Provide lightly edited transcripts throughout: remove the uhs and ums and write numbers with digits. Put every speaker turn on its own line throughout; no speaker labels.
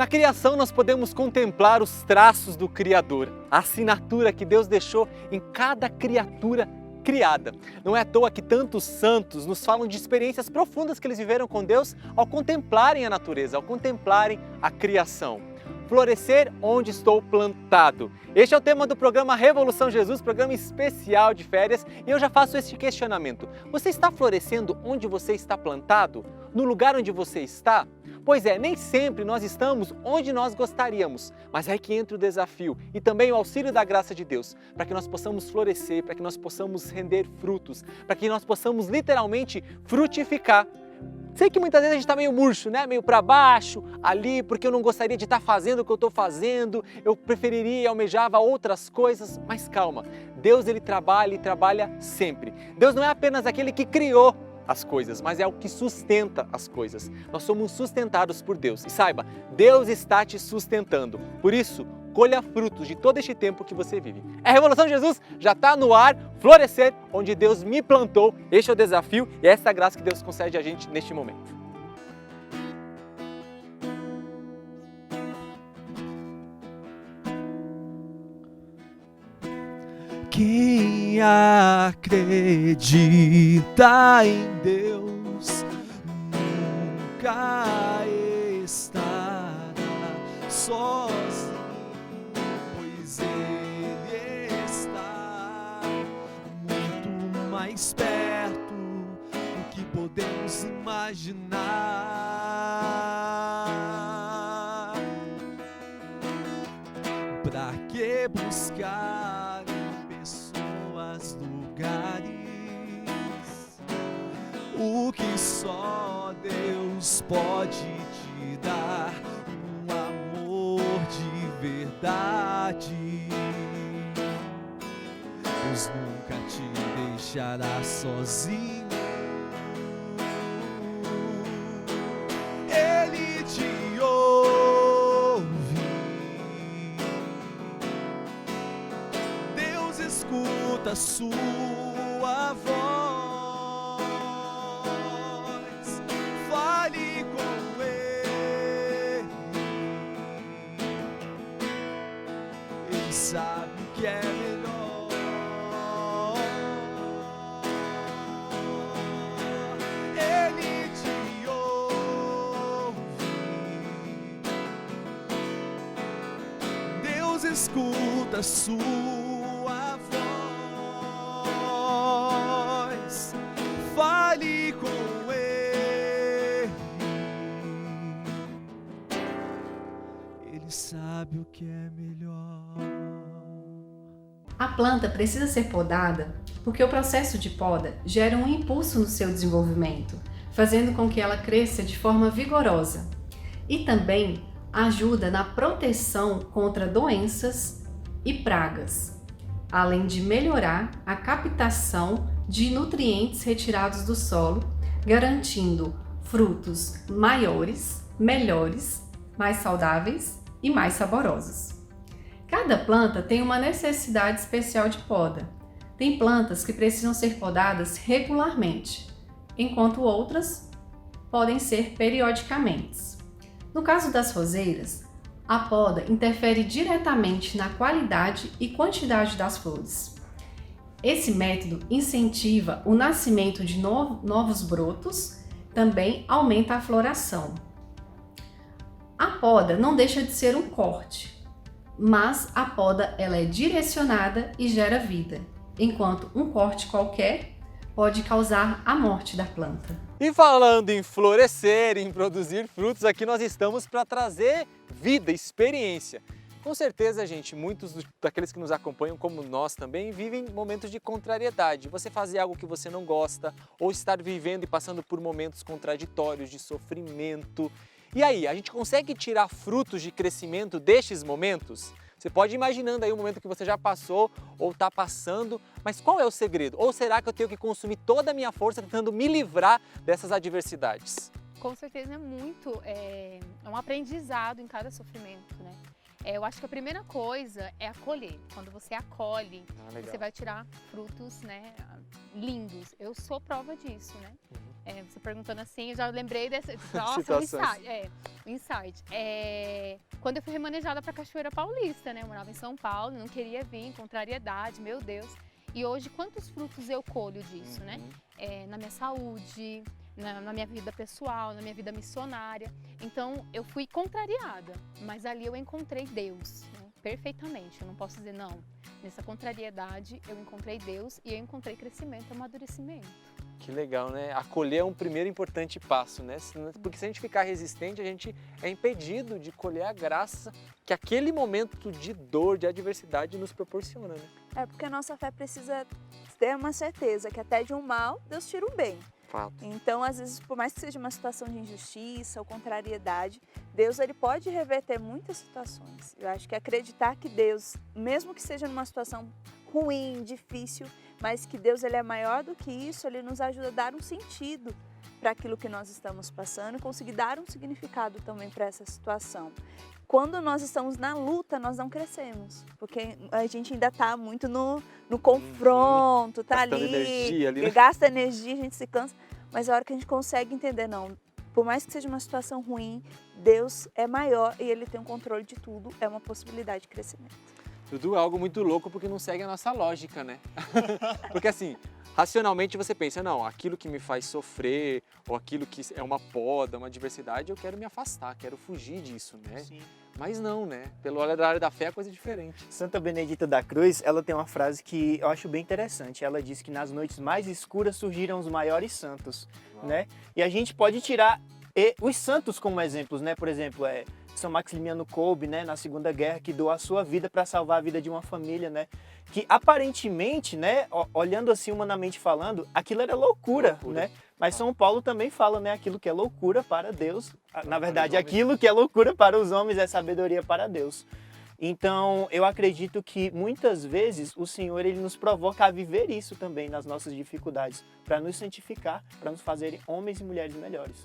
Na criação nós podemos contemplar os traços do Criador, a assinatura que Deus deixou em cada criatura criada. Não é à toa que tantos santos nos falam de experiências profundas que eles viveram com Deus ao contemplarem a natureza, ao contemplarem a criação. Florescer onde estou plantado. Este é o tema do programa Revolução Jesus, programa especial de férias, e eu já faço este questionamento. Você está florescendo onde você está plantado? No lugar onde você está? Pois é, nem sempre nós estamos onde nós gostaríamos, mas é aí que entra o desafio e também o auxílio da graça de Deus, para que nós possamos florescer, para que nós possamos render frutos, para que nós possamos literalmente frutificar. Sei que muitas vezes a gente está meio murcho, né? Meio para baixo, ali, porque eu não gostaria de estar fazendo o que eu estou fazendo, eu preferiria e almejava outras coisas, mas calma, Deus ele trabalha e trabalha sempre. Deus não é apenas aquele que criou as coisas, mas é o que sustenta as coisas. Nós somos sustentados por Deus. E saiba, Deus está te sustentando. Por isso, colha frutos de todo este tempo que você vive. A Revolução Jesus já está no ar, florescer onde Deus me plantou. Este é o desafio e essa é a graça que Deus concede a gente neste momento.
Quem acredita em Deus nunca estará sozinho, pois Ele está muito mais perto do que podemos imaginar. Pra que buscar pessoas, lugares, o que só Deus pode te dar, um amor de verdade. Deus nunca te deixará sozinho. Ele te ouve. Deus escuta a sua voz. Fale com Ele. Ele sabe o que é melhor. Ele te ouve. Deus escuta a sua voz. Fale com Ele. Ele sabe o que é melhor.
A planta precisa ser podada porque o processo de poda gera um impulso no seu desenvolvimento, fazendo com que ela cresça de forma vigorosa. E também ajuda na proteção contra doenças e pragas, além de melhorar a captação de nutrientes retirados do solo, garantindo frutos maiores, melhores, mais saudáveis e mais saborosos. Cada planta tem uma necessidade especial de poda. Tem plantas que precisam ser podadas regularmente, enquanto outras podem ser periodicamente. No caso das roseiras, a poda interfere diretamente na qualidade e quantidade das flores. Esse método incentiva o nascimento de novos brotos, também aumenta a floração. A poda não deixa de ser um corte, mas a poda ela é direcionada e gera vida, enquanto um corte qualquer pode causar a morte da planta.
E falando em florescer, em produzir frutos, aqui nós estamos para trazer vida, experiência. Com certeza, gente, muitos daqueles que nos acompanham, como nós também, vivem momentos de contrariedade. Você fazer algo que você não gosta, ou estar vivendo e passando por momentos contraditórios, de sofrimento. E aí, a gente consegue tirar frutos de crescimento destes momentos? Você pode ir imaginando aí o momento que você já passou ou está passando, mas qual é o segredo? Ou será que eu tenho que consumir toda a minha força tentando me livrar dessas adversidades?
Com certeza é um aprendizado em cada sofrimento, né? Eu acho que a primeira coisa é acolher. Quando você acolhe, você vai tirar frutos, né, lindos. Eu sou prova disso, né? Você perguntando assim, eu já lembrei dessa situação. insight. Quando eu fui remanejada para Cachoeira Paulista, né? Eu morava em São Paulo, não queria vir, contrariedade, meu Deus. E hoje, quantos frutos eu colho disso, né? Na minha saúde, na minha vida pessoal, na minha vida missionária. Então, eu fui contrariada, mas ali eu encontrei Deus, né? Perfeitamente. Eu não posso dizer não. Nessa contrariedade, eu encontrei Deus e eu encontrei crescimento e amadurecimento.
Que legal, né? Acolher é um primeiro importante passo, né? Porque se a gente ficar resistente, a gente é impedido de colher a graça que aquele momento de dor, de adversidade nos proporciona, né?
Porque a nossa fé precisa ter uma certeza que até de um mal, Deus tira um bem.
Fato.
Então, às vezes, por mais que seja uma situação de injustiça ou contrariedade, Deus ele pode reverter muitas situações. Eu acho que acreditar que Deus, mesmo que seja numa situação ruim, difícil, mas que Deus ele é maior do que isso, ele nos ajuda a dar um sentido para aquilo que nós estamos passando e conseguir dar um significado também para essa situação. Quando nós estamos na luta, nós não crescemos, porque a gente ainda está muito no confronto, tá
Gastando
ali,
energia ali, né?
gasta energia, a gente se cansa, mas a hora que a gente consegue entender, não, por mais que seja uma situação ruim, Deus é maior e Ele tem o controle de tudo, é uma possibilidade de crescimento.
Tudo é algo muito louco porque não segue a nossa lógica, né? Porque assim, racionalmente você pensa, não, aquilo que me faz sofrer, ou aquilo que é uma poda, uma adversidade, eu quero me afastar, quero fugir disso, né?
Sim.
Mas não, né? Pelo olhar da fé é coisa diferente.
Santa Benedita da Cruz, ela tem uma frase que eu acho bem interessante. Ela diz que nas noites mais escuras surgiram os maiores santos, né? E a gente pode tirar os santos como exemplos, né? Por exemplo, São Maximiliano Kolbe, né, na Segunda Guerra, que doou a sua vida para salvar a vida de uma família, né? Que aparentemente, né, olhando assim humanamente falando, aquilo era loucura, né? Mas São Paulo também fala, né, aquilo que é loucura para Deus. Na verdade, aquilo que é loucura para os homens é sabedoria para Deus. Então, eu acredito que muitas vezes o Senhor ele nos provoca a viver isso também nas nossas dificuldades, para nos santificar, para nos fazerem homens e mulheres melhores.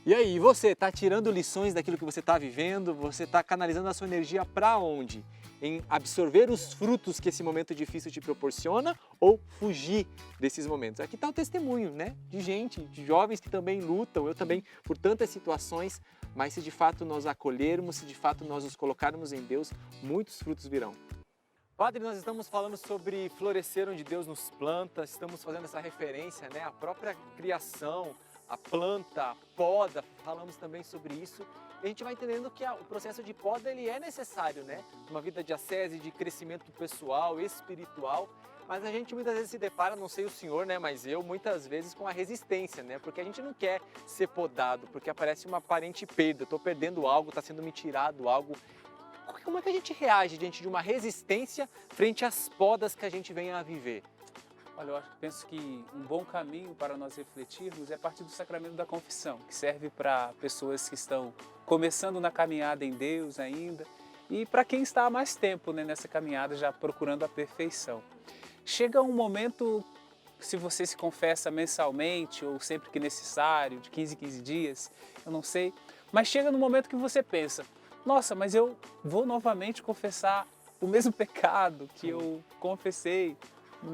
E aí, você está tirando lições daquilo que você está vivendo? Você está canalizando a sua energia para onde? Em absorver os frutos que esse momento difícil te proporciona ou fugir desses momentos? Aqui está o testemunho, né? De gente, de jovens que também lutam, eu também, por tantas situações, mas se de fato nós acolhermos, se de fato nós nos colocarmos em Deus, muitos frutos virão. Padre, nós estamos falando sobre florescer onde Deus nos planta, estamos fazendo essa referência, né? A própria criação, a planta, a poda, falamos também sobre isso. E a gente vai entendendo que o processo de poda ele é necessário, né? Uma vida de ascese, de crescimento pessoal, espiritual. Mas a gente muitas vezes se depara, não sei o senhor, né? Mas eu muitas vezes com a resistência, né? Porque a gente não quer ser podado, porque aparece uma aparente perda. Estou perdendo algo, está sendo me tirado algo. Como é que a gente reage diante de uma resistência frente às podas que a gente vem a viver?
Olha, eu penso que um bom caminho para nós refletirmos é a partir do sacramento da confissão, que serve para pessoas que estão começando na caminhada em Deus ainda e para quem está há mais tempo, né, nessa caminhada já procurando a perfeição. Chega um momento, se você se confessa mensalmente ou sempre que necessário, de 15 em 15 dias, eu não sei, mas chega no momento que você pensa, nossa, mas eu vou novamente confessar o mesmo pecado que eu confessei no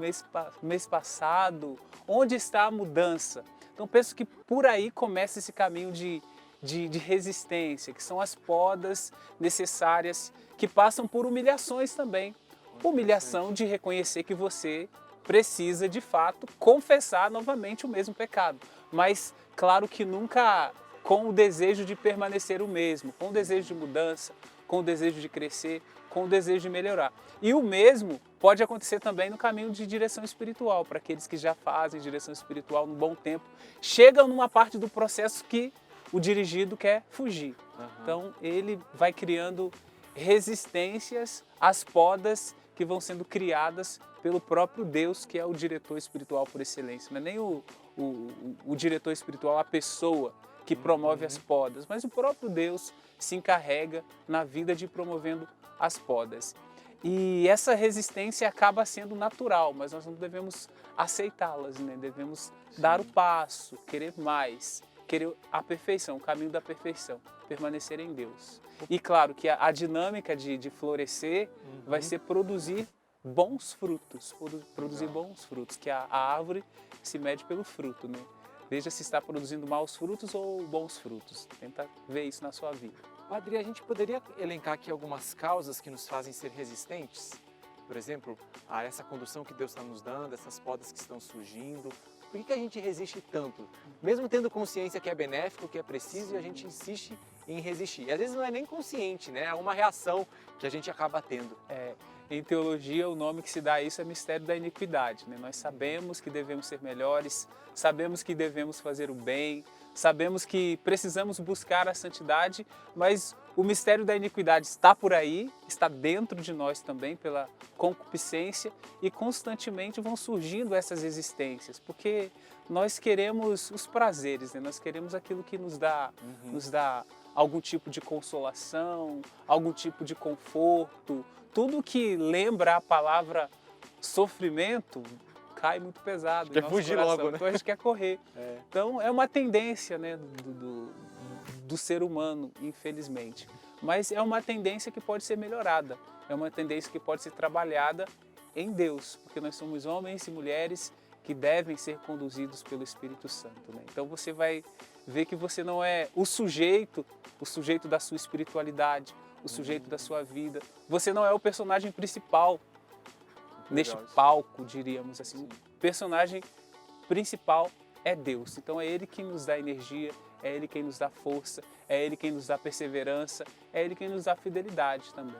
mês passado, onde está a mudança? Então penso que por aí começa esse caminho de resistência, que são as podas necessárias que passam por humilhações também. Humilhação de reconhecer que você precisa de fato confessar novamente o mesmo pecado, mas claro que nunca com o desejo de permanecer o mesmo, com o desejo de mudança, com o desejo de crescer, com o desejo de melhorar. E o mesmo pode acontecer também no caminho de direção espiritual, para aqueles que já fazem direção espiritual no bom tempo, chegam numa parte do processo que o dirigido quer fugir. Então ele vai criando resistências às podas que vão sendo criadas pelo próprio Deus, que é o diretor espiritual por excelência. Não é nem o diretor espiritual, a pessoa que promove as podas, mas o próprio Deus se encarrega na vida de ir promovendo as podas. E essa resistência acaba sendo natural, mas nós não devemos aceitá-las, né? Devemos dar o passo, querer mais, querer a perfeição, o caminho da perfeição, permanecer em Deus. E claro que a dinâmica de florescer vai ser produzir bons frutos, produzir bons frutos, que a árvore se mede pelo fruto, né? Veja se está produzindo maus frutos ou bons frutos. Tenta ver isso na sua vida.
Padre, a gente poderia elencar aqui algumas causas que nos fazem ser resistentes? Por exemplo, a essa condução que Deus está nos dando, essas podas que estão surgindo. Por que a gente resiste tanto? Mesmo tendo consciência que é benéfico, que é preciso, e a gente insiste em resistir. E às vezes não é nem consciente, né? É uma reação que a gente acaba tendo.
Em teologia, o nome que se dá a isso é mistério da iniquidade, né? Nós sabemos que devemos ser melhores, sabemos que devemos fazer o bem, sabemos que precisamos buscar a santidade, mas o mistério da iniquidade está por aí, está dentro de nós também pela concupiscência, e constantemente vão surgindo essas resistências, porque nós queremos os prazeres, né? Nós queremos aquilo que nos dá algum tipo de consolação, algum tipo de conforto. Tudo que lembra a palavra sofrimento cai muito pesado.
Quer fugir logo, né?
Então a gente quer correr. Então é uma tendência, né, do ser humano, infelizmente. Mas é uma tendência que pode ser melhorada. É uma tendência que pode ser trabalhada em Deus, porque nós somos homens e mulheres que devem ser conduzidos pelo Espírito Santo, né? Então você vai ver que você não é o sujeito da sua espiritualidade, o sujeito da sua vida. Você não é o personagem principal neste palco, diríamos assim. O personagem principal é Deus. Então é Ele quem nos dá energia, é Ele quem nos dá força, é Ele quem nos dá perseverança, é Ele quem nos dá fidelidade também.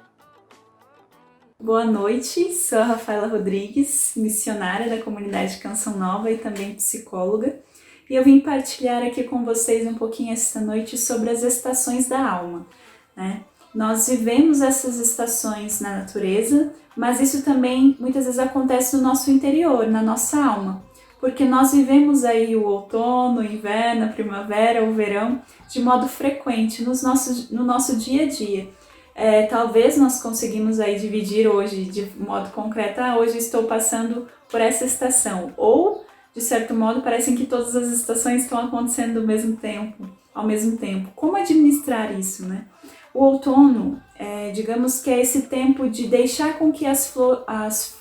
Boa noite, sou a Rafaela Rodrigues, missionária da comunidade Canção Nova e também psicóloga. E eu vim partilhar aqui com vocês um pouquinho esta noite sobre as estações da alma, né? Nós vivemos essas estações na natureza, mas isso também muitas vezes acontece no nosso interior, na nossa alma. Porque nós vivemos aí o outono, o inverno, a primavera, o verão, de modo frequente no nosso dia a dia. Talvez nós conseguimos aí dividir hoje de modo concreto, hoje estou passando por essa estação. Ou, de certo modo, parecem que todas as estações estão acontecendo ao mesmo tempo. Como administrar isso, né? O outono, digamos que é esse tempo de deixar com que as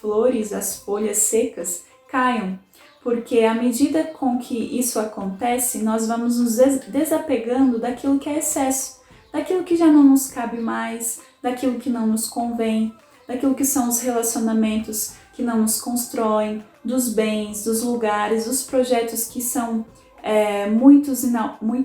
flores, as folhas secas caiam, porque à medida com que isso acontece, nós vamos nos desapegando daquilo que é excesso, daquilo que já não nos cabe mais, daquilo que não nos convém, daquilo que são os relacionamentos que não nos constroem, dos bens, dos lugares, dos projetos que são muito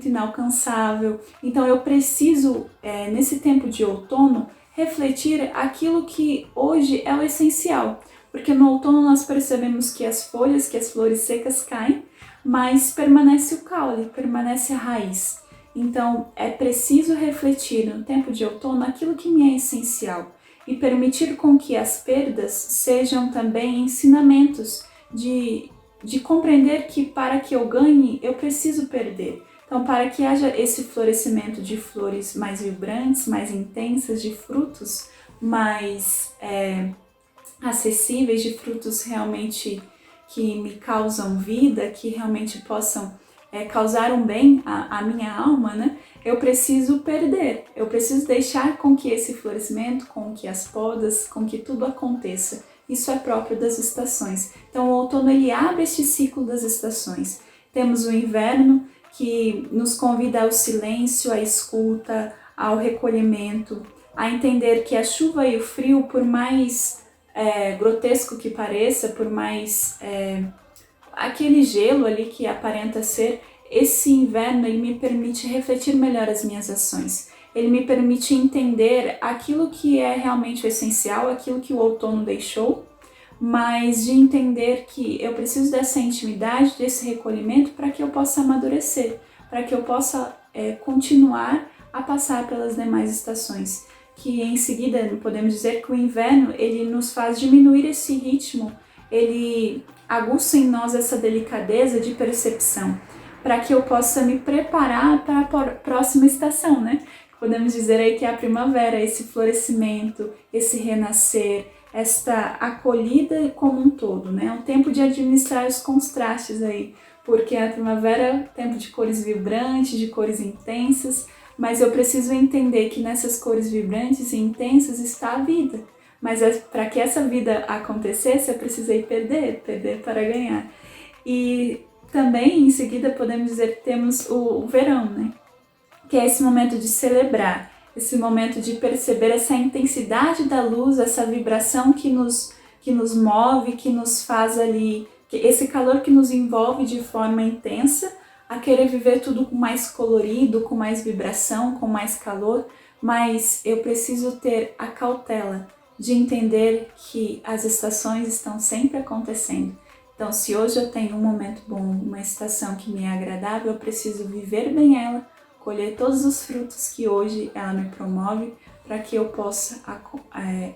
inalcançável. Então eu preciso, nesse tempo de outono, refletir aquilo que hoje é o essencial. Porque no outono nós percebemos que as folhas, que as flores secas caem, mas permanece o caule, permanece a raiz. Então é preciso refletir no tempo de outono aquilo que me é essencial e permitir com que as perdas sejam também ensinamentos de compreender que para que eu ganhe, eu preciso perder. Então, para que haja esse florescimento de flores mais vibrantes, mais intensas, de frutos mais acessíveis, de frutos realmente que me causam vida, que realmente possam causar um bem à minha alma, né? Eu preciso perder, eu preciso deixar com que esse florescimento, com que as podas, com que tudo aconteça. Isso é próprio das estações. Então o outono ele abre este ciclo das estações. Temos o inverno que nos convida ao silêncio, à escuta, ao recolhimento, a entender que a chuva e o frio, por mais grotesco que pareça, por mais aquele gelo ali que aparenta ser, esse inverno ele me permite refletir melhor as minhas ações. Ele me permite entender aquilo que é realmente o essencial, aquilo que o outono deixou, mas de entender que eu preciso dessa intimidade, desse recolhimento para que eu possa amadurecer, para que eu possa continuar a passar pelas demais estações. Que em seguida podemos dizer que o inverno ele nos faz diminuir esse ritmo, ele aguça em nós essa delicadeza de percepção, para que eu possa me preparar para a próxima estação, né? Podemos dizer aí que é a primavera, esse florescimento, esse renascer, esta acolhida como um todo, né? É um tempo de administrar os contrastes aí, porque a primavera é um tempo de cores vibrantes, de cores intensas, mas eu preciso entender que nessas cores vibrantes e intensas está a vida. Mas para que essa vida acontecesse, eu precisei perder para ganhar. E também, em seguida, podemos dizer que temos o verão, né? Que é esse momento de celebrar, esse momento de perceber essa intensidade da luz, essa vibração que nos move, que nos faz ali, esse calor que nos envolve de forma intensa, a querer viver tudo com mais colorido, com mais vibração, com mais calor, mas eu preciso ter a cautela de entender que as estações estão sempre acontecendo. Então, se hoje eu tenho um momento bom, uma estação que me é agradável, eu preciso viver bem ela, colher todos os frutos que hoje ela me promove, para que eu possa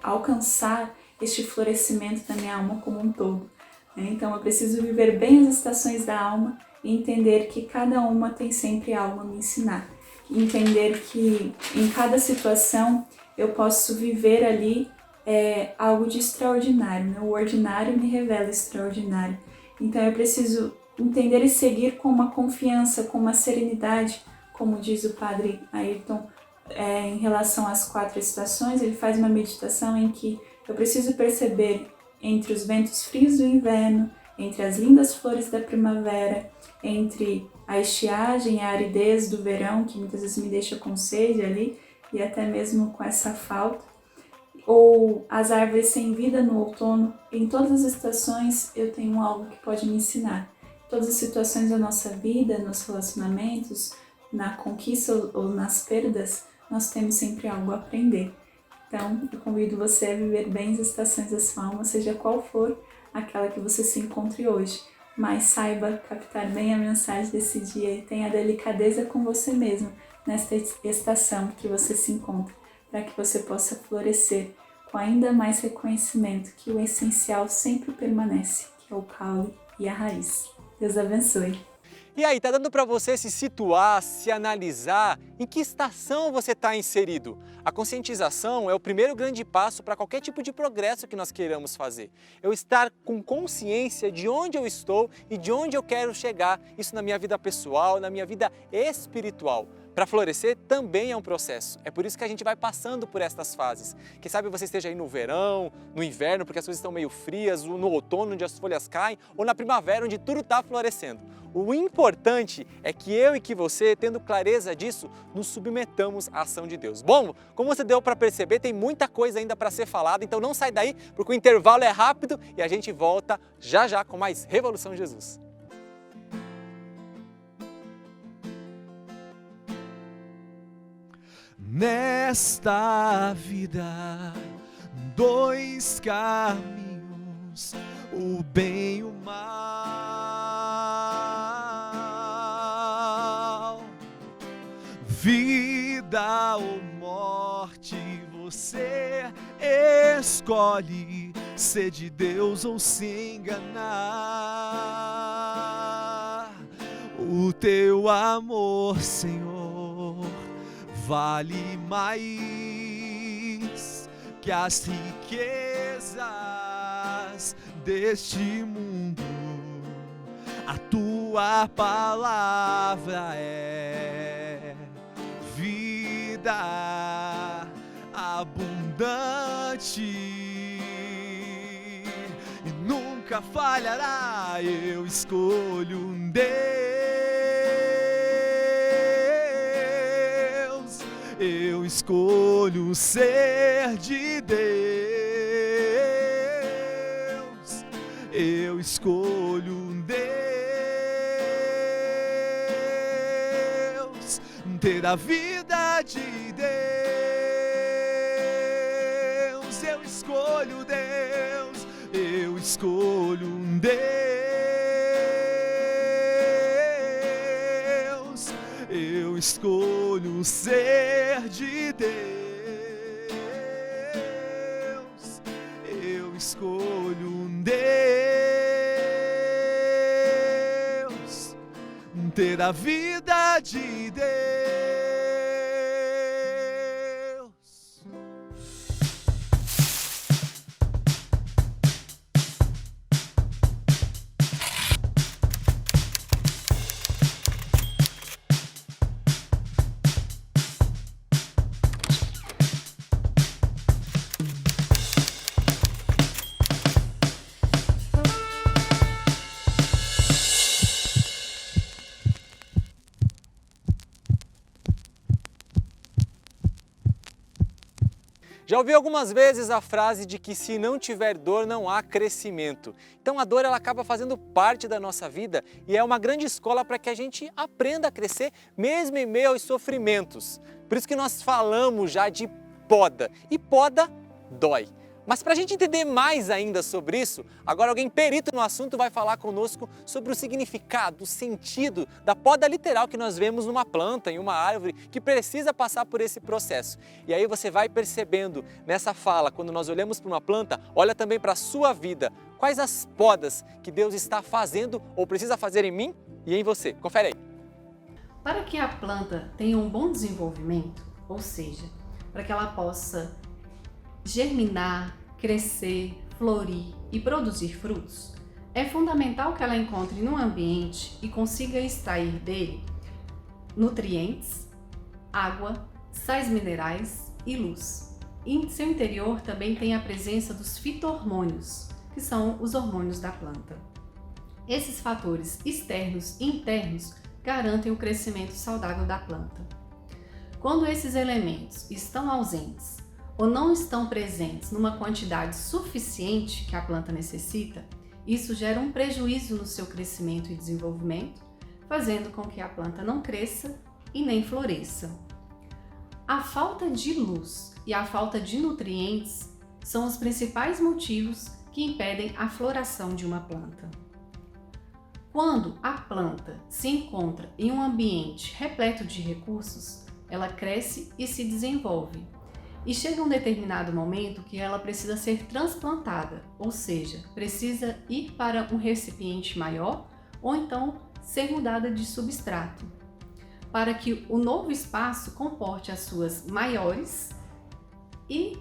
alcançar este florescimento da minha alma como um todo. Então, eu preciso viver bem as estações da alma e entender que cada uma tem sempre algo a me ensinar. Entender que em cada situação eu posso viver ali algo de extraordinário, né? O ordinário me revela o extraordinário. Então eu preciso entender e seguir com uma confiança, com uma serenidade, como diz o Padre Ayrton, em relação às 4 estações. Ele faz uma meditação em que eu preciso perceber entre os ventos frios do inverno, entre as lindas flores da primavera, entre a estiagem e a aridez do verão, que muitas vezes me deixa com sede ali, e até mesmo com essa falta, ou as árvores sem vida no outono. Em todas as estações eu tenho algo que pode me ensinar. Em todas as situações da nossa vida, nos relacionamentos, na conquista ou nas perdas, nós temos sempre algo a aprender. Então, eu convido você a viver bem as estações da sua alma, seja qual for aquela que você se encontre hoje. Mas saiba captar bem a mensagem desse dia e tenha delicadeza com você mesmo nesta estação que você se encontra, para que você possa florescer com ainda mais reconhecimento que o essencial sempre permanece, que é o caule e a raiz. Deus abençoe.
E aí, tá dando para você se situar, se analisar em que estação você está inserido? A conscientização é o primeiro grande passo para qualquer tipo de progresso que nós queiramos fazer. Eu estar com consciência de onde eu estou e de onde eu quero chegar, isso na minha vida pessoal, na minha vida espiritual. Para florescer também é um processo. É por isso que a gente vai passando por estas fases. Quem sabe você esteja aí no verão, no inverno, porque as coisas estão meio frias, no outono, onde as folhas caem, ou na primavera, onde tudo está florescendo. O importante é que eu e que você, tendo clareza disso, nos submetamos à ação de Deus. Bom, como você deu para perceber, tem muita coisa ainda para ser falada, então não sai daí, porque o intervalo é rápido e a gente volta já já com mais Revolução Jesus.
Nesta vida, 2 caminhos, o bem e o mal. Vida ou morte, você escolhe ser de Deus ou se enganar. O teu amor, Senhor, vale mais que as riquezas deste mundo. A tua palavra é vida abundante e nunca falhará. Eu escolho um Deus, eu escolho ser de Deus, eu escolho um Deus, ter a vida de Deus. Eu escolho Deus, eu escolho um Deus, eu escolho ser de Deus, eu escolho um Deus, ter a vida de Deus.
Já ouvi algumas vezes a frase de que se não tiver dor não há crescimento. Então a dor ela acaba fazendo parte da nossa vida e é uma grande escola para que a gente aprenda a crescer mesmo em meio aos sofrimentos. Por isso que nós falamos já de poda e poda dói. Mas para a gente entender mais ainda sobre isso, agora alguém perito no assunto vai falar conosco sobre o significado, o sentido da poda literal que nós vemos numa planta, em uma árvore que precisa passar por esse processo. E aí você vai percebendo nessa fala, quando nós olhamos para uma planta, olha também para a sua vida. Quais as podas que Deus está fazendo ou precisa fazer em mim e em você? Confere aí.
Para que a planta tenha um bom desenvolvimento, ou seja, para que ela possa germinar, crescer, florir e produzir frutos, é fundamental que ela encontre num ambiente e consiga extrair dele nutrientes, água, sais minerais e luz. E em seu interior também tem a presença dos fito-hormônios, que são os hormônios da planta. Esses fatores externos e internos garantem o crescimento saudável da planta. Quando esses elementos estão ausentes ou não estão presentes numa quantidade suficiente que a planta necessita, isso gera um prejuízo no seu crescimento e desenvolvimento, fazendo com que a planta não cresça e nem floresça. A falta de luz e a falta de nutrientes são os principais motivos que impedem a floração de uma planta. Quando a planta se encontra em um ambiente repleto de recursos, ela cresce e se desenvolve. E chega um determinado momento que ela precisa ser transplantada, ou seja, precisa ir para um recipiente maior ou então ser mudada de substrato, para que o novo espaço comporte as suas maiores e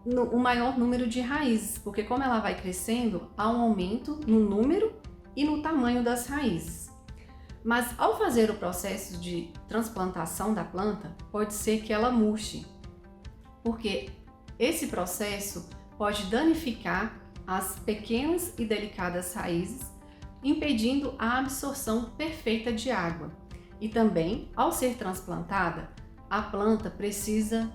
o maior número de raízes, porque como ela vai crescendo, há um aumento no número e no tamanho das raízes. Mas ao fazer o processo de transplantação da planta, pode ser que ela murche, porque esse processo pode danificar as pequenas e delicadas raízes, impedindo a absorção perfeita de água. E também, ao ser transplantada, a planta precisa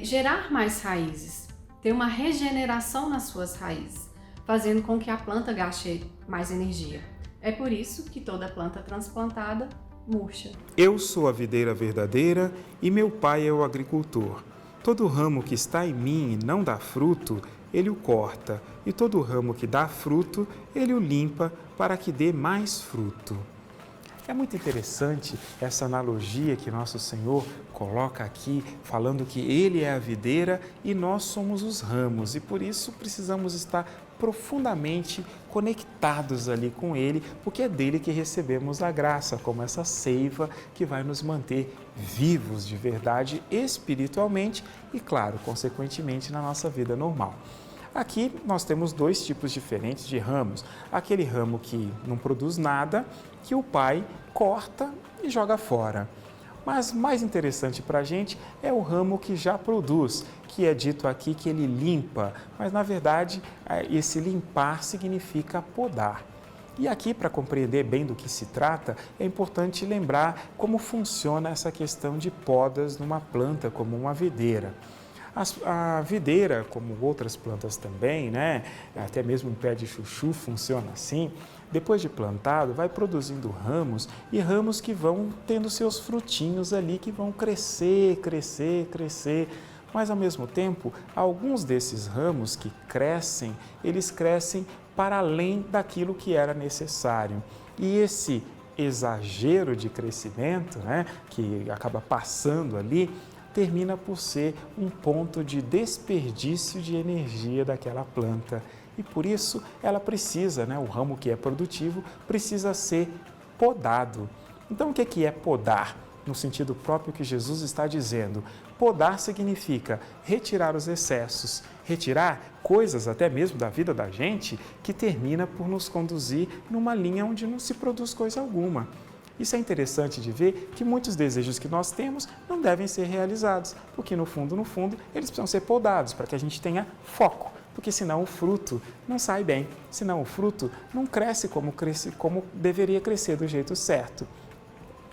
gerar mais raízes, ter uma regeneração nas suas raízes, fazendo com que a planta gaste mais energia. É por isso que toda planta transplantada murcha.
Eu sou a videira verdadeira e meu pai é o agricultor. Todo ramo que está em mim e não dá fruto, ele o corta, e todo ramo que dá fruto, ele o limpa para que dê mais fruto. É muito interessante essa analogia que nosso Senhor coloca aqui, falando que Ele é a videira e nós somos os ramos, e por isso precisamos estar profundamente conectados ali com Ele, porque é dele que recebemos a graça, como essa seiva que vai nos manter vivos de verdade espiritualmente e, claro, consequentemente na nossa vida normal. Aqui nós temos dois tipos diferentes de ramos. Aquele ramo que não produz nada, que o pai corta e joga fora. Mas mais interessante para a gente é o ramo que já produz, que é dito aqui que ele limpa, mas na verdade esse limpar significa podar. E aqui, para compreender bem do que se trata, é importante lembrar como funciona essa questão de podas numa planta como uma videira. A videira, como outras plantas também, né? Até mesmo um pé de chuchu funciona assim. Depois de plantado, vai produzindo ramos e ramos que vão tendo seus frutinhos ali, que vão crescer, crescer, crescer. Mas, ao mesmo tempo, alguns desses ramos que crescem, eles crescem para além daquilo que era necessário. E esse exagero de crescimento, né, que acaba passando ali, termina por ser um ponto de desperdício de energia daquela planta. E por isso ela precisa, o ramo que é produtivo, precisa ser podado. Então o que é podar? No sentido próprio que Jesus está dizendo. Podar significa retirar os excessos, retirar coisas até mesmo da vida da gente que termina por nos conduzir numa linha onde não se produz coisa alguma. Isso é interessante de ver que muitos desejos que nós temos não devem ser realizados, porque no fundo, eles precisam ser podados para que a gente tenha foco, porque senão o fruto não sai bem, senão o fruto não cresce como deveria crescer do jeito certo.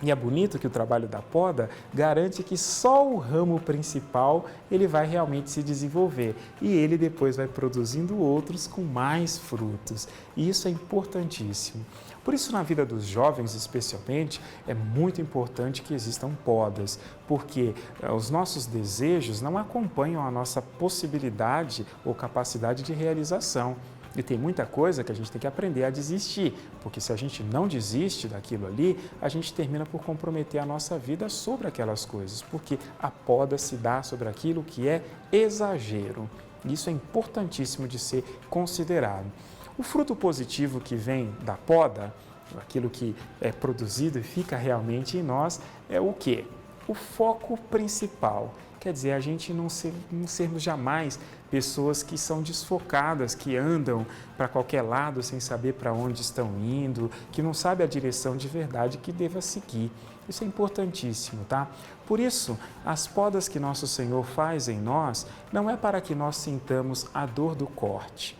E é bonito que o trabalho da poda garante que só o ramo principal ele vai realmente se desenvolver e ele depois vai produzindo outros com mais frutos. E isso é importantíssimo. Por isso, na vida dos jovens, especialmente, é muito importante que existam podas, porque os nossos desejos não acompanham a nossa possibilidade ou capacidade de realização. E tem muita coisa que a gente tem que aprender a desistir, porque se a gente não desiste daquilo ali, a gente termina por comprometer a nossa vida sobre aquelas coisas, porque a poda se dá sobre aquilo que é exagero. Isso é importantíssimo de ser considerado. O fruto positivo que vem da poda, aquilo que é produzido e fica realmente em nós, é o quê? O foco principal. Quer dizer, a gente não sermos jamais pessoas que são desfocadas, que andam para qualquer lado sem saber para onde estão indo, que não sabem a direção de verdade que deva seguir. Isso é importantíssimo, tá? Por isso, as podas que nosso Senhor faz em nós não é para que nós sintamos a dor do corte.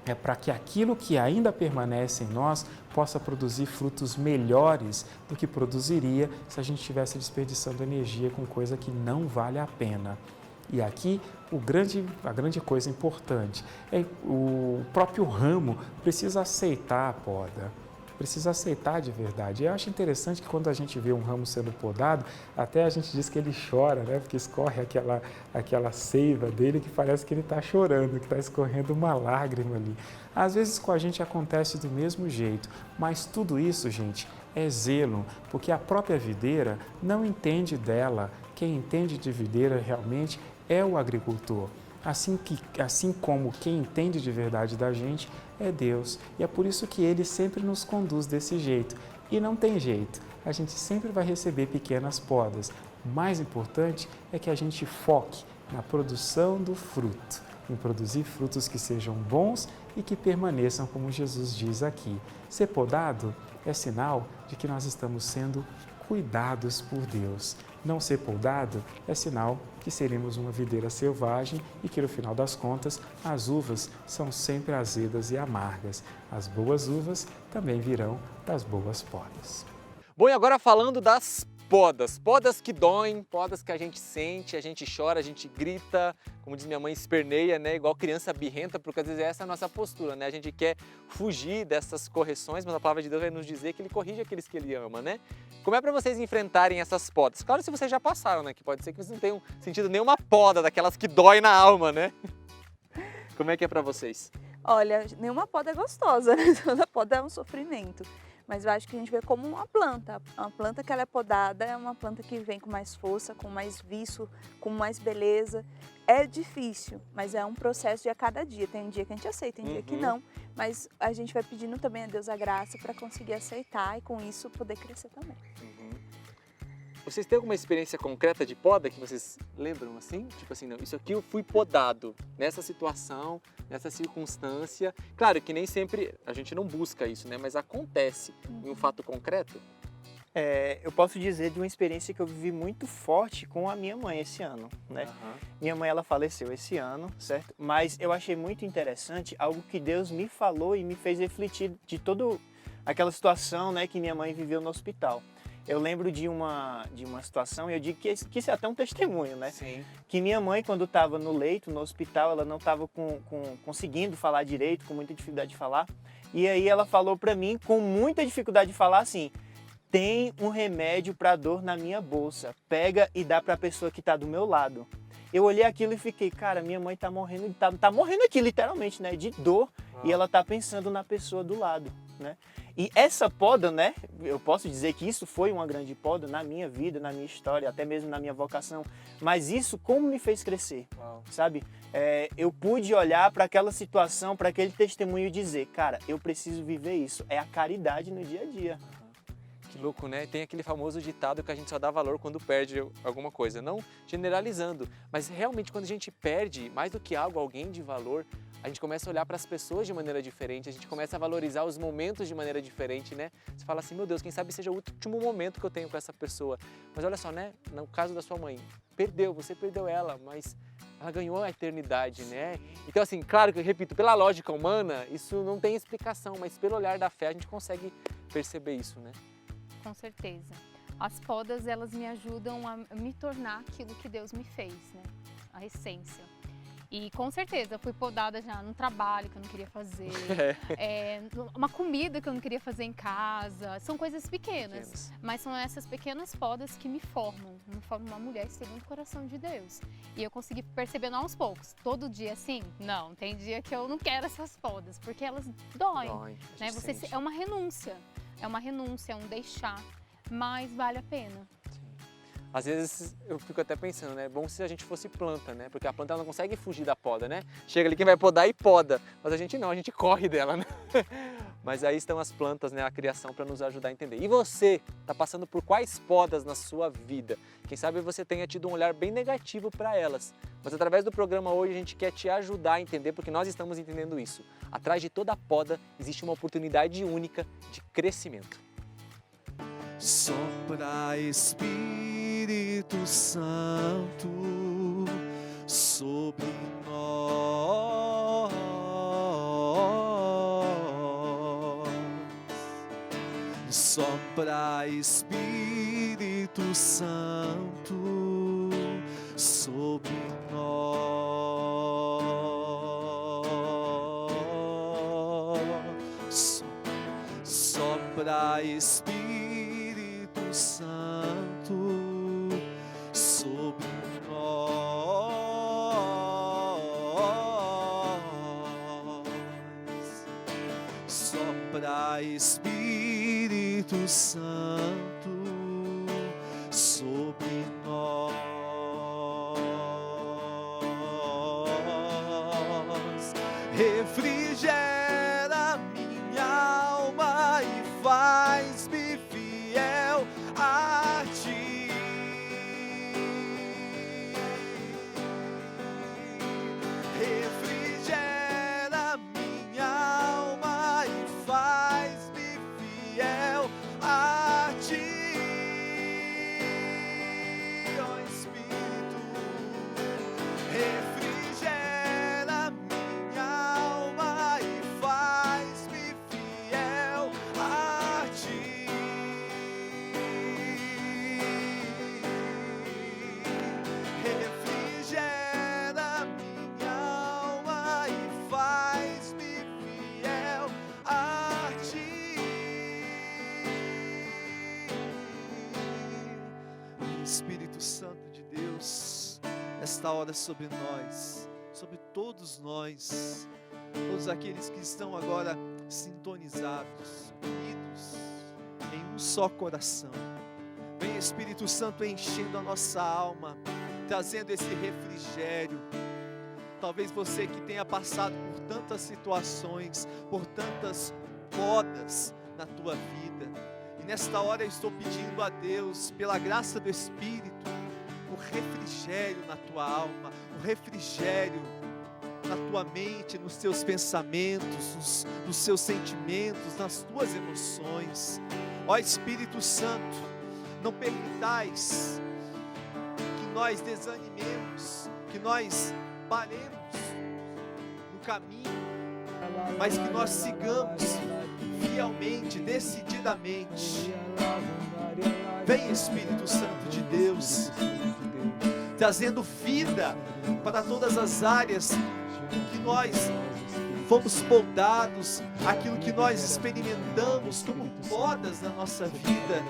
É para que aquilo que ainda permanece em nós possa produzir frutos melhores do que produziria se a gente estivesse desperdiçando energia com coisa que não vale a pena. E aqui a grande coisa importante é o próprio ramo precisa aceitar a poda. Precisa aceitar de verdade. Eu acho interessante que quando a gente vê um ramo sendo podado, até a gente diz que ele chora, né? Porque escorre aquela seiva dele que parece que ele está chorando, que está escorrendo uma lágrima ali. Às vezes com a gente acontece do mesmo jeito, mas tudo isso, gente, é zelo, porque a própria videira não entende dela. Quem entende de videira realmente é o agricultor. Assim como quem entende de verdade da gente é Deus. E é por isso que Ele sempre nos conduz desse jeito. E não tem jeito, a gente sempre vai receber pequenas podas. O mais importante é que a gente foque na produção do fruto, em produzir frutos que sejam bons e que permaneçam, como Jesus diz aqui. Ser podado é sinal de que nós estamos sendo cuidados por Deus. Não ser podado é sinal que seremos uma videira selvagem e que, no final das contas, as uvas são sempre azedas e amargas. As boas uvas também virão das boas podas.
Bom, e agora falando das podas. Podas que doem, podas que a gente sente, a gente chora, a gente grita, como diz minha mãe, esperneia, né? Igual criança birrenta, porque às vezes essa é a nossa postura, né? A gente quer fugir dessas correções, mas a palavra de Deus vai nos dizer que Ele corrige aqueles que Ele ama, né? Como é para vocês enfrentarem essas podas? Claro, se vocês já passaram, né? Que pode ser que vocês não tenham sentido nenhuma poda, daquelas que dói na alma, né? Como é que é para vocês?
Olha, nenhuma poda é gostosa, né? Toda poda é um sofrimento. Mas eu acho que a gente vê como uma planta. Uma planta que ela é podada é uma planta que vem com mais força, com mais viço, com mais beleza. É difícil, mas é um processo de a cada dia. Tem dia que a gente aceita, tem dia que não. Mas a gente vai pedindo também a Deus a graça para conseguir aceitar e com isso poder crescer também.
Vocês têm alguma experiência concreta de poda que vocês lembram assim? Tipo assim, não, isso aqui eu fui podado nessa situação, nessa circunstância. Claro que nem sempre a gente não busca isso, né? Mas acontece em um fato concreto.
Eu posso dizer de uma experiência que eu vivi muito forte com a minha mãe esse ano, né? Minha mãe, ela faleceu esse ano, certo? Mas eu achei muito interessante algo que Deus me falou e me fez refletir de toda aquela situação, né, que minha mãe viveu no hospital. Eu lembro de uma situação, e eu digo que isso é até um testemunho, né?
Sim.
Que minha mãe, quando estava no leito, no hospital, ela não estava conseguindo falar direito, com muita dificuldade de falar. E aí ela falou para mim, com muita dificuldade de falar assim: tem um remédio para dor na minha bolsa, pega e dá para a pessoa que está do meu lado. Eu olhei aquilo e fiquei, cara, minha mãe tá morrendo, tá morrendo aqui literalmente, né, de dor, e ela tá pensando na pessoa do lado, né? E essa poda, né, eu posso dizer que isso foi uma grande poda na minha vida, na minha história, até mesmo na minha vocação, mas isso como me fez crescer, sabe? Eu pude olhar para aquela situação, para aquele testemunho e dizer, cara, eu preciso viver isso, é a caridade no dia a dia.
Que louco, né? Tem aquele famoso ditado que a gente só dá valor quando perde alguma coisa. Não generalizando, mas realmente quando a gente perde mais do que algo, alguém de valor, a gente começa a olhar para as pessoas de maneira diferente, a gente começa a valorizar os momentos de maneira diferente, né? Você fala assim, meu Deus, quem sabe seja o último momento que eu tenho com essa pessoa. Mas olha só, né? No caso da sua mãe, você perdeu ela, mas ela ganhou a eternidade, né? Então assim, claro que eu repito, pela lógica humana, isso não tem explicação, mas pelo olhar da fé a gente consegue perceber isso, né?
Com certeza. As podas, elas me ajudam a me tornar aquilo que Deus me fez, né? A essência. E com certeza, eu fui podada já num trabalho que eu não queria fazer, uma comida que eu não queria fazer em casa. São coisas pequenas, mas são essas pequenas podas que me formam uma mulher segundo o coração de Deus. E eu consegui perceber aos poucos. Todo dia assim? Não, tem dia que eu não quero essas podas, porque elas doem. Né? É uma renúncia, é um deixar, mas vale a pena.
Às vezes eu fico até pensando, né? É bom se a gente fosse planta, né? Porque a planta ela não consegue fugir da poda, né? Chega ali quem vai podar e poda. Mas a gente não, a gente corre dela, né? Mas aí estão as plantas, né? A criação para nos ajudar a entender. E você, está passando por quais podas na sua vida? Quem sabe você tenha tido um olhar bem negativo para elas. Mas através do programa hoje a gente quer te ajudar a entender, porque nós estamos entendendo isso. Atrás de toda poda existe uma oportunidade única de crescimento.
Sopra Espírito Santo sobre nós. Sopra Espírito Santo sobre nós. Sopra Espírito Santo sobre nós. Sopra Espírito Santo sobre nós. Refrigera minha alma e faz-me fiel a ti. Refrigera minha alma e faz-me fiel a ti. Ó Espírito, refrigera minha alma e faz-me fiel a ti. Refrigera minha alma e faz-me fiel a ti. Espírito Santo de Deus, esta hora sobre nós, sobre todos nós, todos aqueles que estão agora sintonizados, unidos em um só coração. Vem Espírito Santo enchendo a nossa alma, trazendo esse refrigério. Talvez você que tenha passado por tantas situações, por tantas podas na tua vida, e nesta hora eu estou pedindo a Deus, pela graça do Espírito, o refrigério na tua alma, o refrigério na tua mente, nos teus pensamentos, nos seus sentimentos, nas tuas emoções. Ó Espírito Santo, não permitais que nós desanimemos, que nós paremos no caminho, mas que nós sigamos fielmente, decididamente. Vem Espírito Santo de Deus, trazendo vida para todas as áreas que nós fomos podados, aquilo que nós experimentamos como podas na nossa vida.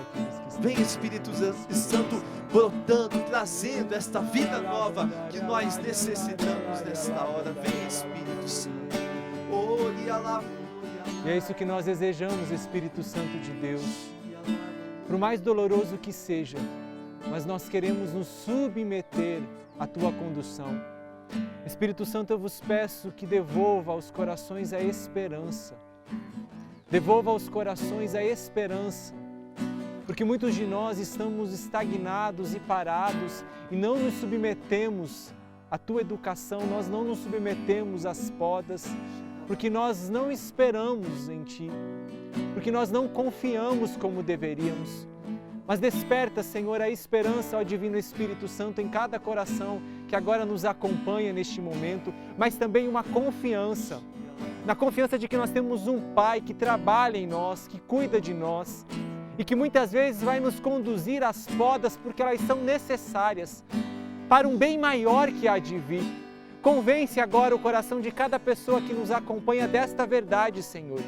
Vem Espírito Santo brotando, trazendo esta vida nova que nós necessitamos nesta hora. Vem Espírito Santo.
E é isso que nós desejamos, Espírito Santo de Deus. Por mais doloroso que seja, mas nós queremos nos submeter à Tua condução. Espírito Santo, eu vos peço que devolva aos corações a esperança. Devolva aos corações a esperança. Porque muitos de nós estamos estagnados e parados e não nos submetemos à Tua educação, nós não nos submetemos às podas, porque nós não esperamos em Ti, porque nós não confiamos como deveríamos. Mas desperta, Senhor, a esperança ao Divino Espírito Santo em cada coração que agora nos acompanha neste momento, mas também uma confiança, na confiança de que nós temos um Pai que trabalha em nós, que cuida de nós, e que muitas vezes vai nos conduzir às podas porque elas são necessárias para um bem maior que há de vir. Convence agora o coração de cada pessoa que nos acompanha desta verdade, Senhor.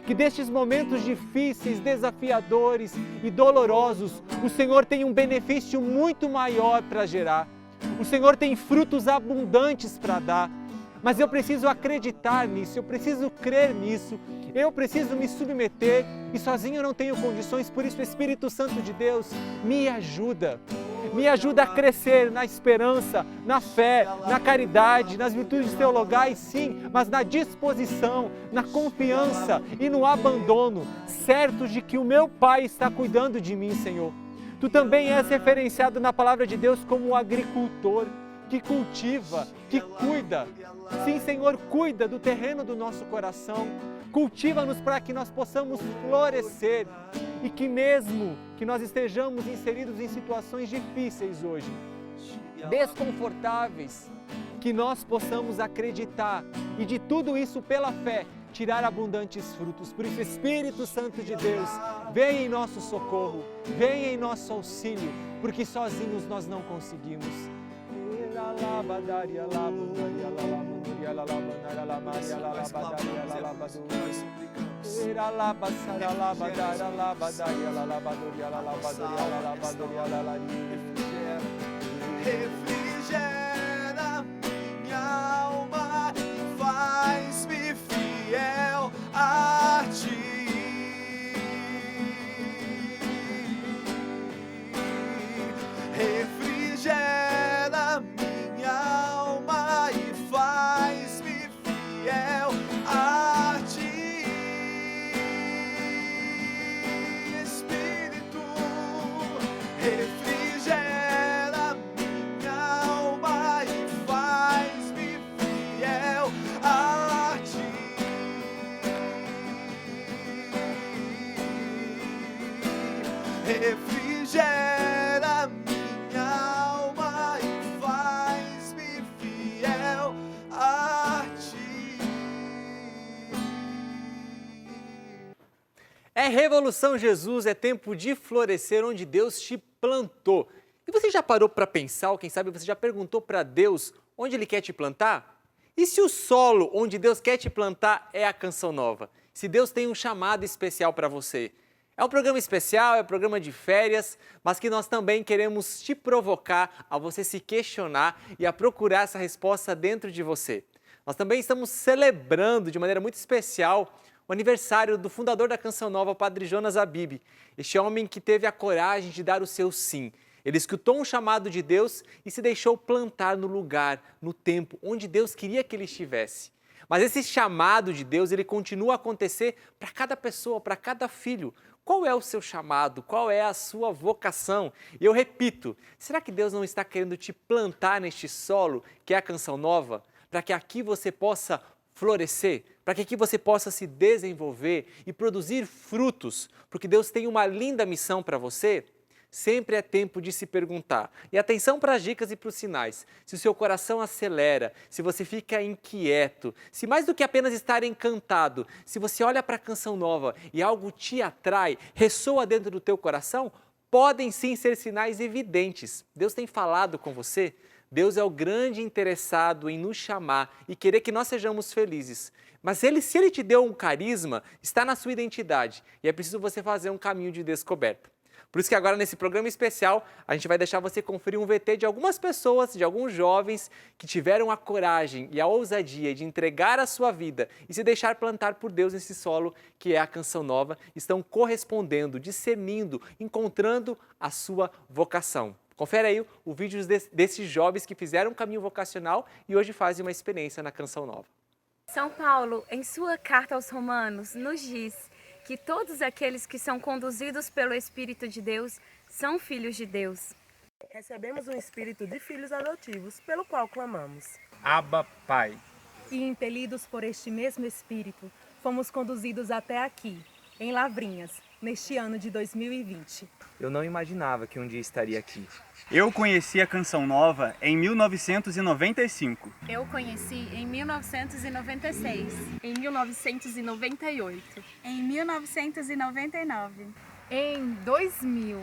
Que destes momentos difíceis, desafiadores e dolorosos, o Senhor tem um benefício muito maior para gerar. O Senhor tem frutos abundantes para dar. Mas eu preciso acreditar nisso, eu preciso crer nisso, eu preciso me submeter e sozinho eu não tenho condições, por isso o Espírito Santo de Deus me ajuda. Me ajuda a crescer na esperança, na fé, na caridade, nas virtudes teologais, sim, mas na disposição, na confiança e no abandono, certo de que o meu Pai está cuidando de mim, Senhor. Tu também és referenciado na palavra de Deus como um agricultor que cultiva, que cuida. Sim, Senhor, cuida do terreno do nosso coração. Cultiva-nos para que nós possamos florescer e que mesmo que nós estejamos inseridos em situações difíceis hoje, desconfortáveis, que nós possamos acreditar e de tudo isso pela fé tirar abundantes frutos. Por isso, Espírito Santo de Deus, vem em nosso socorro, vem em nosso auxílio, porque sozinhos nós não conseguimos.
Refrigera minha alma e faz-me fiel a ti. Refrigera minha alma e faz-me fiel a ti. Espírito, refrigera minha alma e faz-me fiel a ti. Refrigera minha alma e faz-me fiel a ti.
É Revolução Jesus, é tempo de florescer onde Deus te plantou. E você já parou para pensar, ou quem sabe você já perguntou para Deus onde Ele quer te plantar? E se o solo onde Deus quer te plantar é a Canção Nova? Se Deus tem um chamado especial para você? É um programa especial, é um programa de férias, mas que nós também queremos te provocar a você se questionar e a procurar essa resposta dentro de você. Nós também estamos celebrando de maneira muito especial o aniversário do fundador da Canção Nova, Padre Jonas Abib, este homem que teve a coragem de dar o seu sim. Ele escutou um chamado de Deus e se deixou plantar no lugar, no tempo, onde Deus queria que ele estivesse. Mas esse chamado de Deus, ele continua a acontecer para cada pessoa, para cada filho. Qual é o seu chamado? Qual é a sua vocação? E eu repito, será que Deus não está querendo te plantar neste solo, que é a Canção Nova, para que aqui você possa florescer, para que aqui você possa se desenvolver e produzir frutos? Porque Deus tem uma linda missão para você. Sempre é tempo de se perguntar. E atenção para as dicas e para os sinais. Se o seu coração acelera, se você fica inquieto, se mais do que apenas estar encantado, se você olha para a Canção Nova e algo te atrai, ressoa dentro do teu coração, podem sim ser sinais evidentes. Deus tem falado com você. Deus é o grande interessado em nos chamar e querer que nós sejamos felizes. Mas se Ele te deu um carisma, está na sua identidade e é preciso você fazer um caminho de descoberta. Por isso que agora nesse programa especial, a gente vai deixar você conferir um VT de algumas pessoas, de alguns jovens que tiveram a coragem e a ousadia de entregar a sua vida e se deixar plantar por Deus nesse solo que é a Canção Nova, estão correspondendo, discernindo, encontrando a sua vocação. Confere aí o vídeo desses jovens que fizeram um caminho vocacional e hoje fazem uma experiência na Canção Nova.
São Paulo, em sua carta aos Romanos, nos diz que todos aqueles que são conduzidos pelo Espírito de Deus são filhos de Deus.
Recebemos um espírito de filhos adotivos, pelo qual clamamos:
Abba, Pai.
E impelidos por este mesmo Espírito, fomos conduzidos até aqui, em Lavrinhas, neste ano de 2020.
Eu não imaginava que um dia estaria aqui.
Eu conheci a Canção Nova em 1995.
Eu conheci em 1996.
Em 1998.
Em 1999.
Em 2000.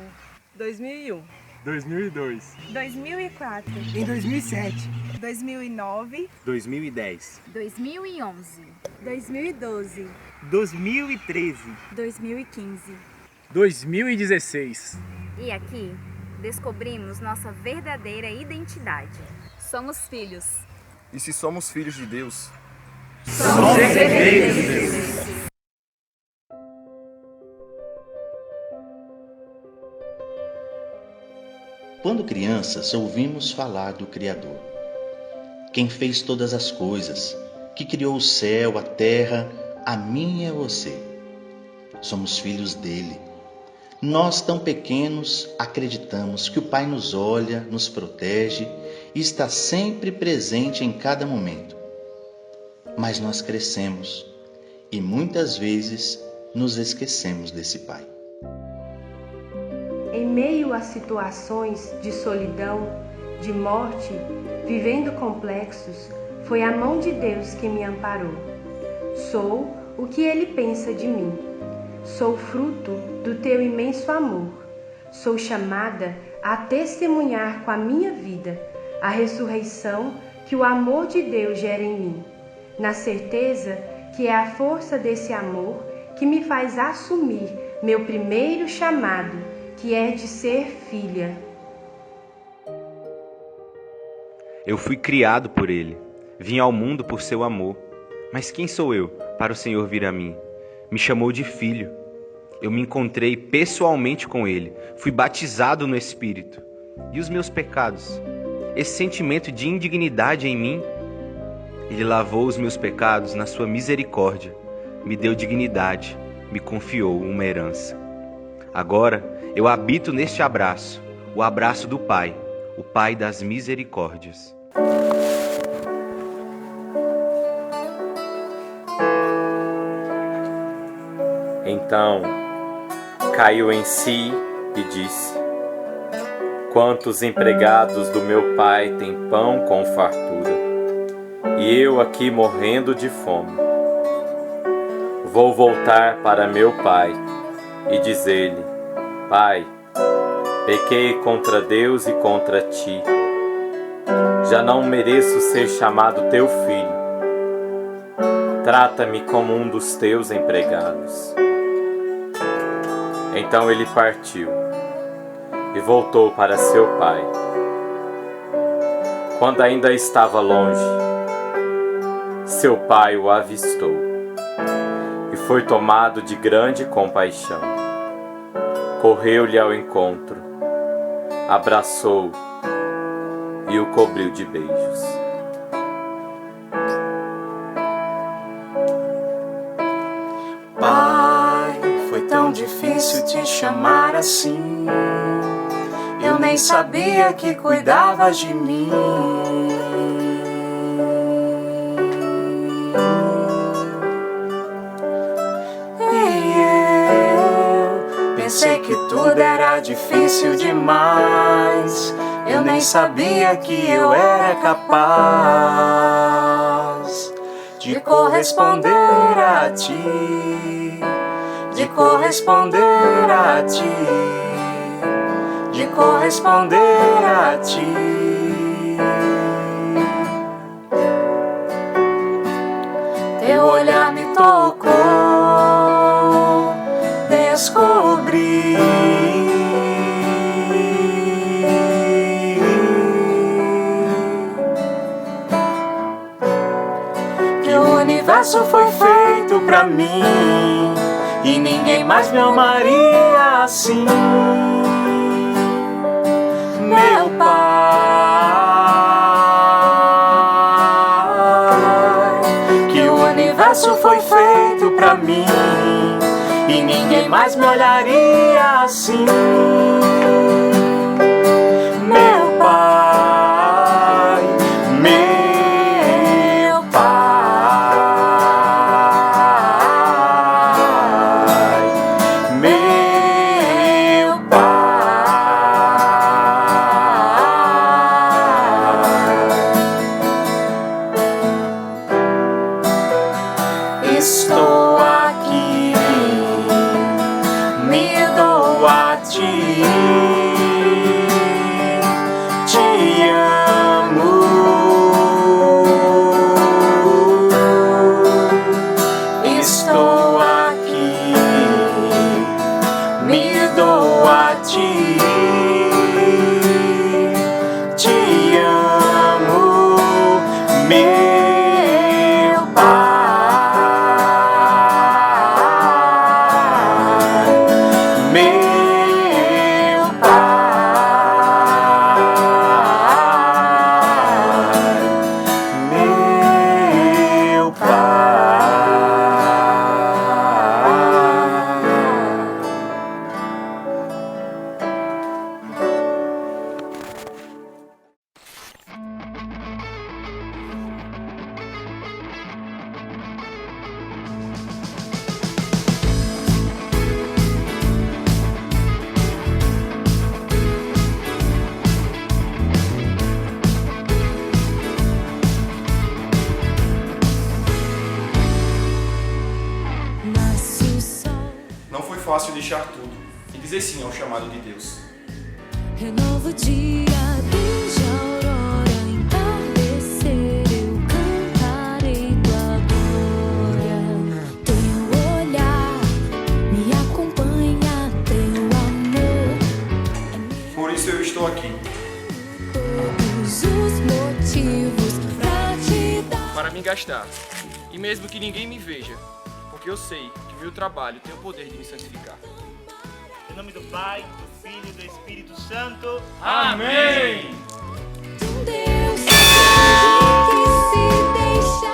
2001.
2002.
2004.
Em 2007.
2009.
2010.
2011.
2012.
2013.
2015.
2016.
E aqui descobrimos nossa verdadeira identidade. Somos filhos.
E se somos filhos de Deus?
Somos herdeiros de Deus.
Quando crianças, ouvimos falar do Criador, quem fez todas as coisas, que criou o céu, a terra, a mim e a você. Somos filhos dele. Nós, tão pequenos, acreditamos que o Pai nos olha, nos protege e está sempre presente em cada momento. Mas nós crescemos e muitas vezes nos esquecemos desse Pai.
Em meio a situações de solidão, de morte, vivendo complexos, foi a mão de Deus que me amparou. Sou o que Ele pensa de mim. Sou fruto do teu imenso amor. Sou chamada a testemunhar com a minha vida a ressurreição que o amor de Deus gera em mim, na certeza que é a força desse amor que me faz assumir meu primeiro chamado, que é de ser filha.
Eu fui criado por Ele, vim ao mundo por seu amor. Mas quem sou eu para o Senhor vir a mim? Me chamou de filho. Eu me encontrei pessoalmente com Ele, fui batizado no Espírito. E os meus pecados? Esse sentimento de indignidade em mim? Ele lavou os meus pecados na sua misericórdia, me deu dignidade, me confiou uma herança. Agora eu habito neste abraço, o abraço do Pai, o Pai das misericórdias.
Então caiu em si e disse: quantos empregados do meu pai têm pão com fartura, e eu aqui morrendo de fome. Vou voltar para meu pai e dizer-lhe: Pai, pequei contra Deus e contra ti. Já não mereço ser chamado teu filho. Trata-me como um dos teus empregados. Então ele partiu e voltou para seu pai. Quando ainda estava longe, seu pai o avistou e foi tomado de grande compaixão. Correu-lhe ao encontro, abraçou-o e o cobriu de beijos.
Pai, foi tão difícil te chamar assim. Eu nem sabia que cuidavas de mim. Pensei que tudo era difícil demais. Eu nem sabia que eu era capaz de corresponder a ti, de corresponder a ti, de corresponder a ti. Teu olhar me tocou, descobri que o universo foi feito pra mim e ninguém mais me amaria assim. Meu Pai, que o universo foi feito pra mim e ninguém mais me olharia assim. Meu Pai, meu Pai, meu Pai. Estou aqui, me dou
fácil deixar tudo e dizer sim ao chamado de Deus.
Renova o dia desde a aurora, entardecer, eu cantarei tua glória. Teu olhar me acompanha, teu amor.
Por isso eu estou aqui.
Todos os motivos pra te dar.
Para me gastar. E mesmo que ninguém me veja, porque eu sei que meu trabalho tem o poder de me santificar.
Em nome do Pai, do Filho e do Espírito Santo.
Amém!
Deus que se deixa.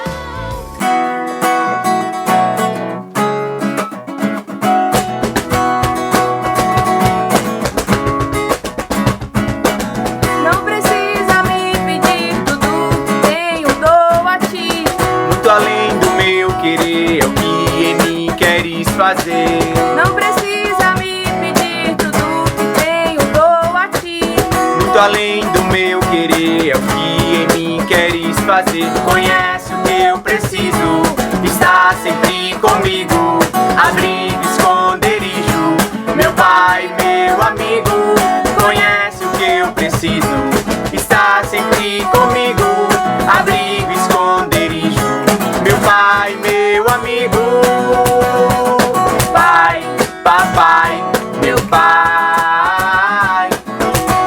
Não precisa me pedir tudo que tenho, dou a ti.
Muito além do meu querer, é o que em mim queres fazer.
Não precisa me pedir tudo que tenho, dou a ti.
Muito além do meu querer, é o que em mim queres fazer. Conhece o que eu preciso, está sempre comigo. Abrigo, esconderijo, meu pai, meu amigo. Conhece o que eu preciso, está sempre comigo. Abrigo, esconderijo, meu pai, meu amigo. Pai, papai, meu pai,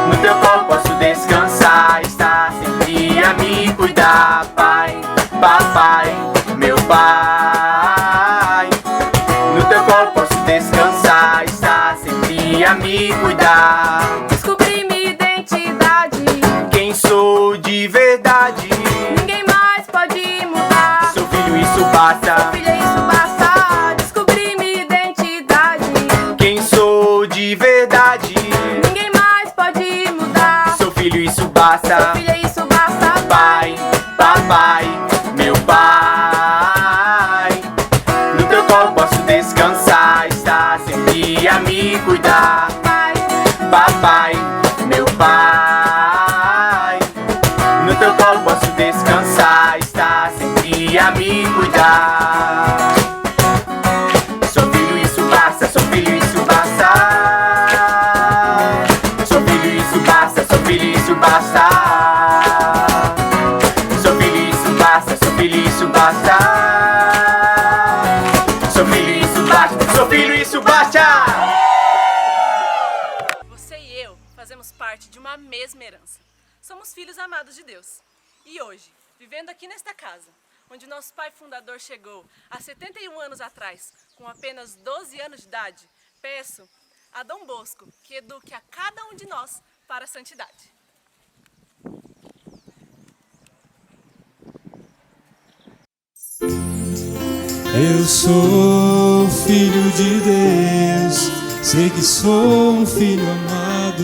no teu colo posso descansar, está sempre a me cuidar. Pai, papai, meu pai, no teu colo posso descansar, está sempre a me cuidar.
Descobri minha identidade,
Quem sou de verdade,
ninguém mais pode mudar.
sou filho, isso basta.
Filha, isso basta. Descobri minha identidade,
Quem sou de verdade,
ninguém mais pode mudar.
sou filho, isso basta.
Filha, isso basta.
Pai, papai, meu pai, no teu colo posso descansar, está sempre a me cuidar.
Pai,
papai, meu pai, no teu colo posso descansar, está sempre a me cuidar. Sou filho, isso basta, sou filho, isso basta. Sou filho, isso basta, sou filho, isso basta. Sou filho, isso basta, sou filho, isso basta. Sou filho, isso basta, sou filho, isso basta.
Você e eu fazemos parte de uma mesma herança. Somos filhos amados de Deus. E hoje, vivendo aqui nesta casa, onde nosso pai fundador chegou há 71 anos atrás, com apenas 12 anos de idade, peço a Dom Bosco que eduque a cada um de nós para a santidade.
Eu sou filho de Deus, sei que sou um filho amado.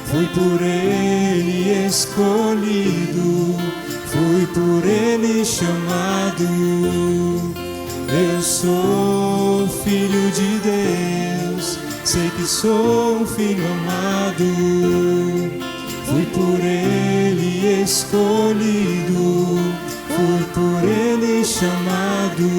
Fui por Ele escolhido, fui por Ele chamado. Eu sou filho de Deus, sei que sou um filho amado. Fui por Ele escolhido, fui por Ele chamado.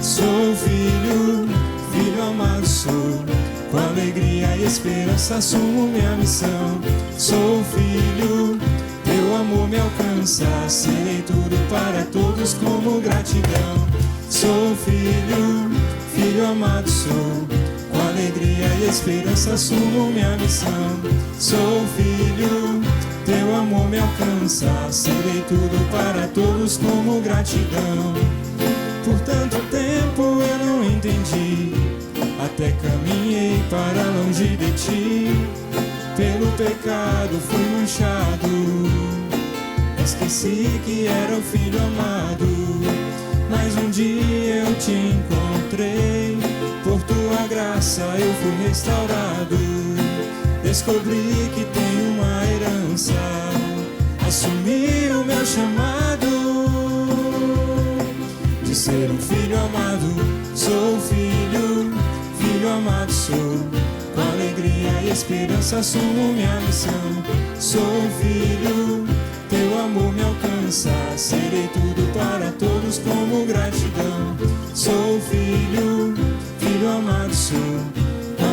Sou filho, filho amado sou, com alegria e esperança assumo minha missão. Sou filho, teu amor me alcança, serei tudo para todos como gratidão. Sou filho, filho amado sou, com alegria e esperança assumo minha missão. Sou filho, teu amor me alcança, serei tudo para todos como gratidão. Por tanto tempo eu não entendi, até caminhei para longe de ti. Pelo pecado fui manchado, esqueci que era o filho amado. Mas um dia eu te encontrei, por tua graça eu fui restaurado. Descobri que tenho uma herança, assumi o meu chamado de ser um filho amado. Sou filho, filho amado sou, com alegria e esperança assumo minha missão. Sou filho, teu amor me alcança, alcança. Serei tudo para todos como gratidão. Sou filho, filho amado sou.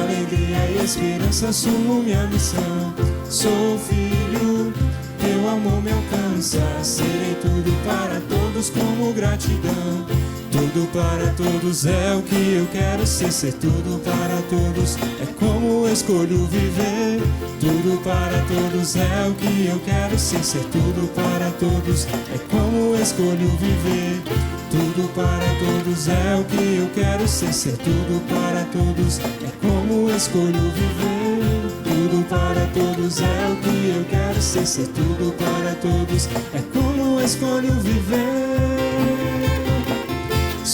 Alegria e esperança assumo minha missão. Sou filho, teu amor me alcança. Serei tudo para todos como gratidão. Tudo para todos é o que eu quero ser tudo para todos é como escolho viver. Tudo para todos é o que eu quero ser tudo para todos é como escolho viver. Tudo para todos é o que eu quero ser tudo para todos é como escolho viver. Tudo para todos é o que eu quero ser tudo para todos é como escolho viver.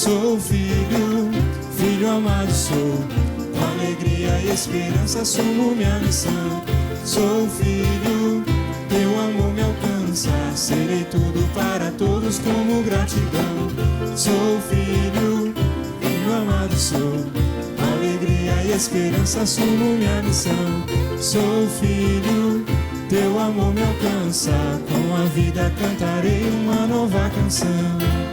Sou filho, filho amado sou. Com alegria e esperança assumo minha missão. Sou filho, teu amor me alcança. Serei tudo para todos como gratidão. Sou filho, filho amado sou. Com alegria e esperança assumo minha missão. Sou filho, teu amor me alcança. Com a vida cantarei uma nova canção.